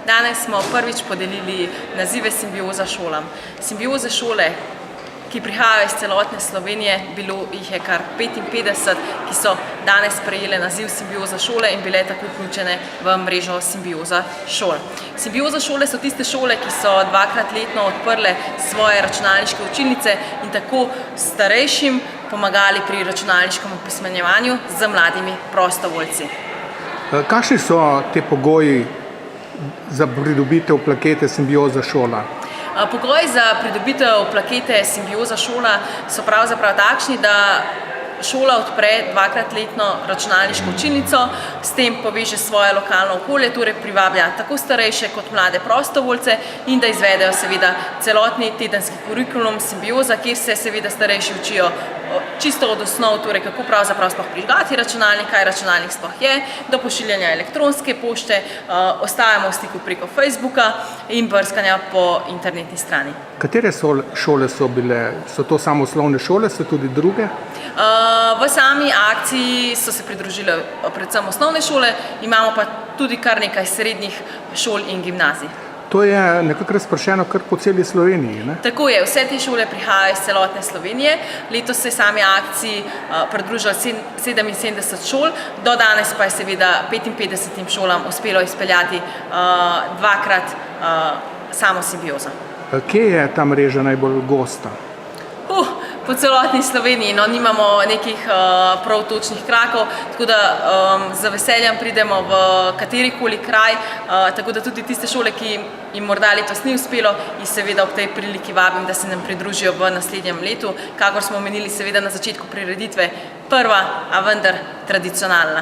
Danes smo prvič podelili nazive Simbioza šolam. Simbioze šole, ki prihajajo iz celotne Slovenije, bilo jih je kar 55, ki so danes prejele naziv Simbioza šole in bile tako vključene v mrežo Simbioza šol. Simbioza šole so tiste šole, ki so dvakrat letno odprle svoje računalniške učilnice in tako starejšim pomagali pri računalniškem opismenjevanju z mladimi prostovoljci. Kakšni so te pogoji za pridobitev plakete Simbioza šola? Pogoji za pridobitev plakete Simbioza šola so pravzaprav takšni, da šola odpre dvakrat letno računalniško učilnico, s tem poveže svoje lokalno okolje, torej privablja tako starejše kot mlade prostovoljce in da izvedejo seveda celotni tedenski kurikulum Simbioza, kjer se seveda starejši učijo čisto od osnov, torej kako pravzaprav sploh prižgati računalnik, kaj računalnik sploh je, do pošiljanja elektronske pošte, ostajamo v stiku preko Facebooka in brskanja po internetni strani. Katere šole so bile? So to samo osnovne šole, so tudi druge? V sami akciji so se pridružile predvsem osnovne šole, imamo pa tudi kar nekaj srednjih šol in gimnazij. To je nekako razpršeno kar po celi Sloveniji, ne? Tako je, vse te šole prihajajo iz celotne Slovenije. Letos se je sami akciji pridružilo 77 šol, do danes pa je seveda 55 šolam uspelo izpeljati dvakrat samo Simbiozo. Kje je ta mreža najbolj gosta? Po celotni Sloveniji, no, nimamo nekih prav točnih krakov, tako da z veseljem pridemo v katerikoli kraj, tako da tudi tiste šole, ki jim morda letos ni uspelo, in seveda ob tej priliki vabim, da se nam pridružijo v naslednjem letu, kakor smo omenili seveda na začetku prireditve, prva, a vendar tradicionalna.